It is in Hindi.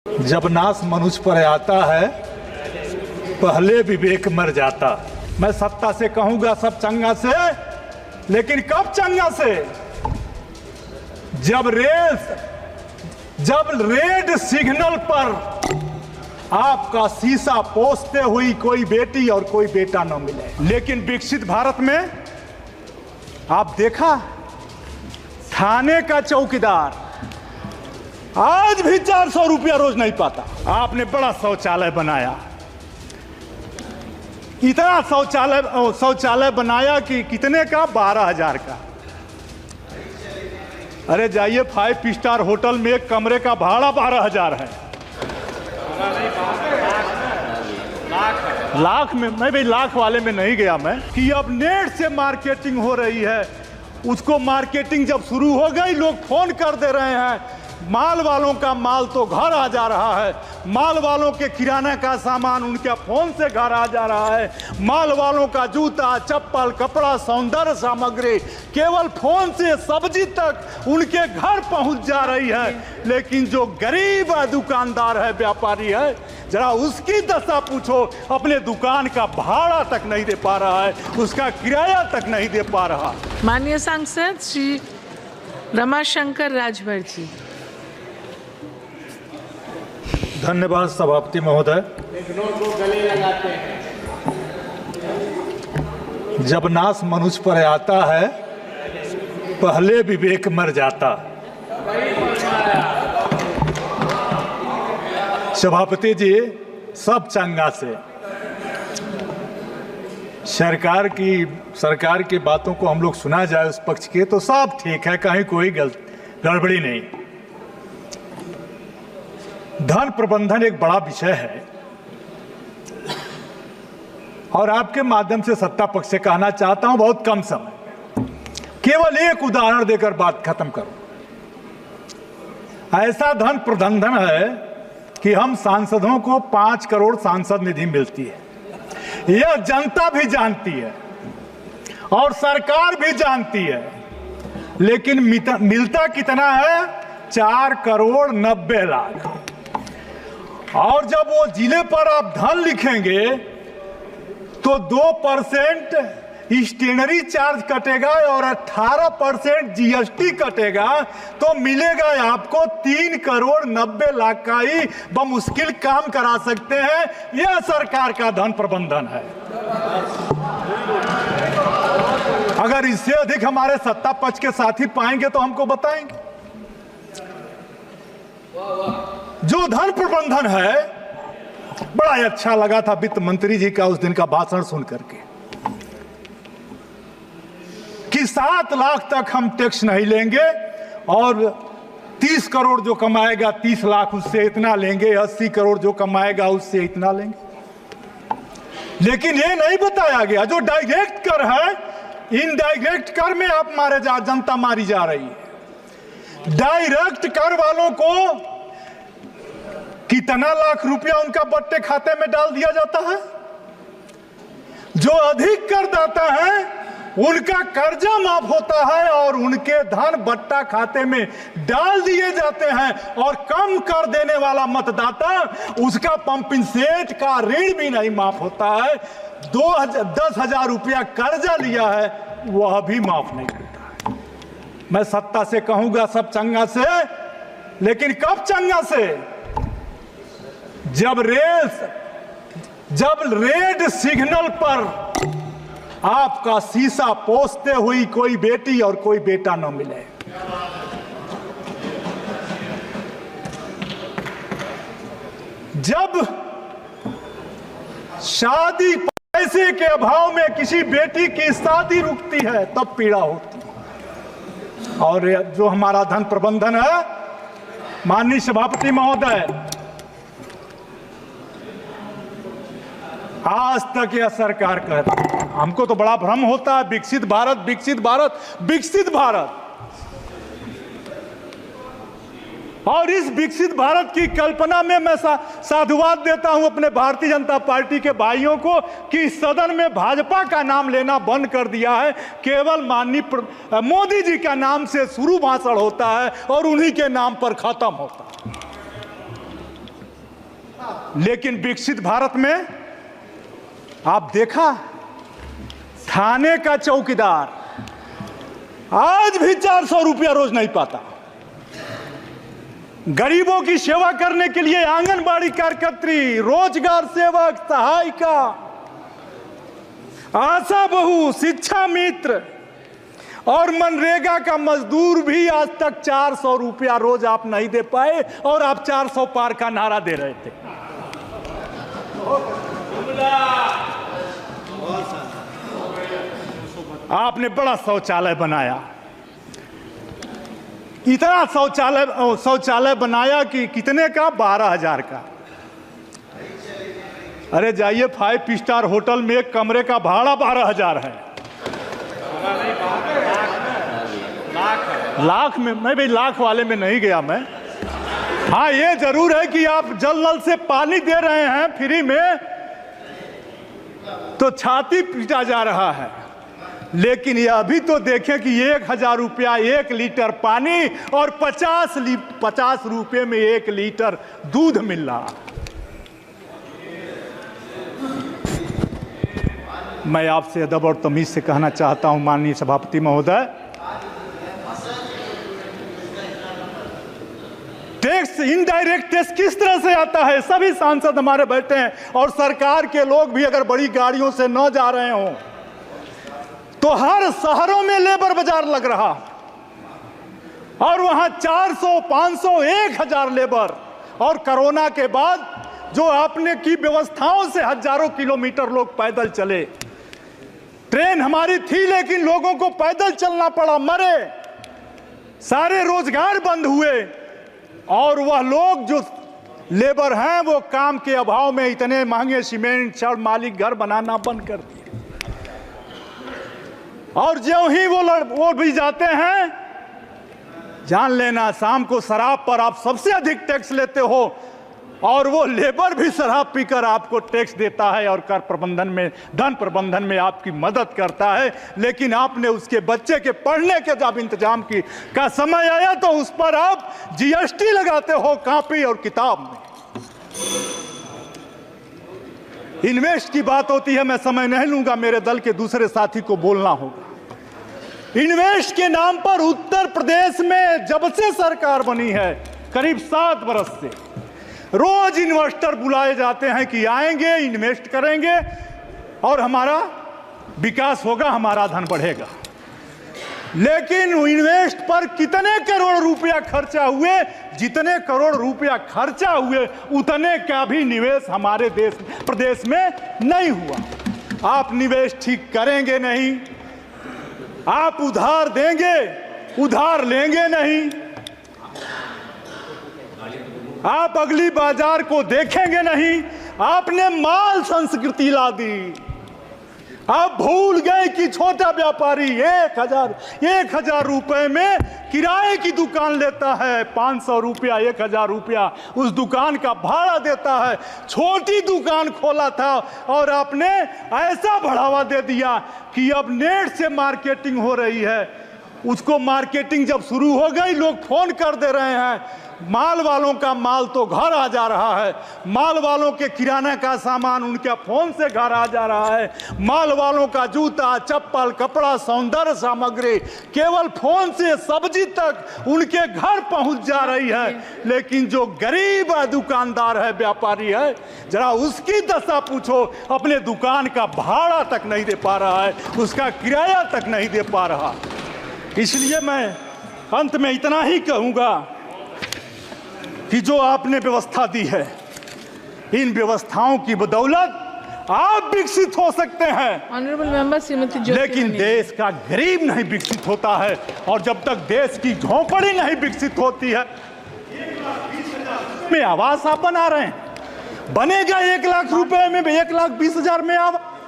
जब नाश मनुष्य पर आता है पहले विवेक मर जाता। मैं सत्ता से कहूंगा सब चंगा से, लेकिन कब चंगा से? जब रेड सिग्नल पर आपका शीशा पोंछते हुई कोई बेटी और कोई बेटा न मिले। लेकिन विकसित भारत में आप देखा, थाने का चौकीदार आज भी 400 रुपया रोज नहीं पाता। आपने बड़ा शौचालय बनाया, इतना शौचालय बनाया कि कितने का? 12,000 का। अरे जाइए 5 स्टार होटल में एक कमरे का भाड़ा 12,000 है। लाख में मैं भी लाख वाले में नहीं गया मैं। कि अब नेट से मार्केटिंग हो रही है, उसको मार्केटिंग जब शुरू हो गई, लोग फोन कर दे रहे हैं, माल वालों का माल तो घर आ जा रहा है, माल वालों के किराना का सामान उनके फोन से घर आ जा रहा है, माल वालों का जूता चप्पल कपड़ा सौंदर्य सामग्री केवल फोन से सब्जी तक उनके घर पहुंच जा रही है। लेकिन जो गरीब दुकानदार है, व्यापारी है, जरा उसकी दशा पूछो। अपने दुकान का भाड़ा तक नहीं दे पा रहा है, उसका किराया तक नहीं दे पा रहा। माननीय सांसद श्री रमाशंकर राजभर जी। धन्यवाद सभापति महोदय। जब नाश मनुष्य पर आता है पहले विवेक मर जाता। सभापति जी, सब चंगा से सरकार की बातों को हम लोग सुना जाए उस पक्ष के, तो सब ठीक है, कहीं कोई गड़बड़ी नहीं। धन प्रबंधन एक बड़ा विषय है और आपके माध्यम से सत्ता पक्ष से कहना चाहता हूं, बहुत कम समय, केवल एक उदाहरण देकर बात खत्म करूं। ऐसा धन प्रबंधन है कि हम सांसदों को 5 करोड़ सांसद निधि मिलती है, यह जनता भी जानती है और सरकार भी जानती है। लेकिन मिलता कितना है? 4 करोड़ 90 लाख। और जब वो जिले पर आप धन लिखेंगे तो 2% स्टेशनरी चार्ज कटेगा और 18% जीएसटी कटेगा, तो मिलेगा आपको 3 करोड़ 90 लाख का ही बमुश्किल काम करा सकते हैं। यह सरकार का धन प्रबंधन है। अगर इससे अधिक हमारे सत्ता पक्ष के साथी पाएंगे तो हमको बताएंगे। जो धन प्रबंधन है, बड़ा अच्छा लगा था वित्त मंत्री जी का उस दिन का भाषण सुन करके कि 7 लाख तक हम टैक्स नहीं लेंगे और 30 करोड़ जो कमाएगा 30 लाख उससे इतना लेंगे, 80 करोड़ जो कमाएगा उससे इतना लेंगे। लेकिन ये नहीं बताया गया जो डायरेक्ट कर है, इनडायरेक्ट कर में आप जनता मारी जा रही है। डायरेक्ट कर वालों को कितना लाख रुपया उनका बट्टे खाते में डाल दिया जाता है। जो अधिक करदाता है उनका कर्जा माफ होता है और उनके धन बट्टा खाते में डाल दिए जाते हैं, और कम कर देने वाला मतदाता उसका पंपिंग सेट का ऋण भी नहीं माफ होता है। 10,000 रुपया कर्जा लिया है वह भी माफ नहीं होता है। मैं सत्ता से कहूंगा सब चंगा से, लेकिन कब चंगा से? जब रेड सिग्नल पर आपका शीशा पोंछते हुई कोई बेटी और कोई बेटा न मिले। जब शादी पैसे के अभाव में किसी बेटी की शादी रुकती है तब पीड़ा होती है। और जो हमारा धन प्रबंधन है, माननीय सभापति महोदय, आज तक यह सरकार कहती है, हमको तो बड़ा भ्रम होता है विकसित भारत विकसित भारत विकसित भारत, और इस विकसित भारत की कल्पना में मैं साधुवाद देता हूं अपने भारतीय जनता पार्टी के भाइयों को कि सदन में भाजपा का नाम लेना बंद कर दिया है। केवल माननीय मोदी जी का नाम से शुरू भाषण होता है और उन्हीं के नाम पर खत्म होता है। लेकिन विकसित भारत में आप देखा, थाने का चौकीदार आज भी 400 रुपया रोज नहीं पाता। गरीबों की सेवा करने के लिए आंगनबाड़ी कार्यकर्त्री, रोजगार सेवक, सहायिका, आशा बहू, शिक्षा मित्र और मनरेगा का मजदूर भी आज तक 400 रुपया रोज आप नहीं दे पाए, और आप 400 पार का नारा दे रहे थे। आपने बड़ा शौचालय बनाया, इतना शौचालय बनाया कि कितने का? 12,000 का। अरे जाइए 5 स्टार होटल में एक कमरे का भाड़ा 12,000 है। लाख में मैं भी लाख वाले में नहीं गया मैं। हाँ, ये जरूर है कि आप जल नल से पानी दे रहे हैं फ्री में, तो छाती पीटा जा रहा है। लेकिन ये अभी तो देखें कि 1,000 रुपया 1 लीटर पानी और 50 रुपये में 1 लीटर दूध मिल रहा। मैं आपसे अदब और तमीज से कहना चाहता हूं माननीय सभापति महोदय, टैक्स, इनडायरेक्ट टैक्स किस तरह से आता है? सभी सांसद हमारे बैठे हैं, और सरकार के लोग भी अगर बड़ी गाड़ियों से न जा रहे हों तो हर शहरों में लेबर बाजार लग रहा, और वहां 400, 500, 1,000 लेबर। और कोरोना के बाद जो आपने की व्यवस्थाओं से हजारों किलोमीटर लोग पैदल चले। ट्रेन हमारी थी लेकिन लोगों को पैदल चलना पड़ा, मरे, सारे रोजगार बंद हुए, और वह लोग जो लेबर हैं वो काम के अभाव में इतने महंगे सीमेंट, छड़, मालिक घर बनाना बंद कर दिए। और ज्यों ही वो भी जाते हैं, जान लेना शाम को शराब पर आप सबसे अधिक टैक्स लेते हो, और वो लेबर भी शराब पीकर आपको टैक्स देता है और कर प्रबंधन में, धन प्रबंधन में आपकी मदद करता है। लेकिन आपने उसके बच्चे के पढ़ने के जब इंतजाम का समय आया तो उस पर आप जीएसटी लगाते हो कॉपी और किताब में। इन्वेस्ट की बात होती है, मैं समय नहीं लूंगा, मेरे दल के दूसरे साथी को बोलना होगा। इन्वेस्ट के नाम पर उत्तर प्रदेश में जब से सरकार बनी है, करीब 7 बरस से, रोज इन्वेस्टर बुलाए जाते हैं कि आएंगे, इन्वेस्ट करेंगे और हमारा विकास होगा, हमारा धन बढ़ेगा। लेकिन इन्वेस्ट पर कितने करोड़ रुपया खर्चा हुए? जितने करोड़ रुपया खर्चा हुए उतने का भी निवेश हमारे प्रदेश में नहीं हुआ। आप निवेश ठीक करेंगे नहीं, आप उधार देंगे, उधार लेंगे नहीं, आप अगली बाजार को देखेंगे नहीं। आपने माल संस्कृति ला दी। आप भूल गए कि छोटा व्यापारी 1,000 रुपए में किराए की दुकान लेता है, 500 रुपया, 1,000 रुपया उस दुकान का भाड़ा देता है। छोटी दुकान खोला था और आपने ऐसा बढ़ावा दे दिया कि अब नेट से मार्केटिंग हो रही है। उसको मार्केटिंग जब शुरू हो गई, लोग फोन कर दे रहे हैं, माल वालों का माल तो घर आ जा रहा है, माल वालों के किराना का सामान उनके फोन से घर आ जा रहा है, माल वालों का जूता, चप्पल, कपड़ा, सौंदर्य सामग्री केवल फोन से सब्जी तक उनके घर पहुंच जा रही है। लेकिन जो गरीब दुकानदार है, व्यापारी है, जरा उसकी दशा पूछो, अपने दुकान का भाड़ा तक नहीं दे पा रहा है, उसका किराया तक नहीं दे पा रहा। इसलिए मैं अंत में इतना ही कहूंगा कि जो आपने व्यवस्था दी है, इन व्यवस्थाओं की बदौलत आप विकसित हो सकते हैं, ऑनरेबल मेंबर श्रीमती ज्योति, लेकिन देश का गरीब नहीं विकसित होता है। और जब तक देश की झोंपड़ी नहीं विकसित होती है, में आवास आप बना रहे हैं, बनेगा 1 लाख रुपए में, 1,20,000 में आवास।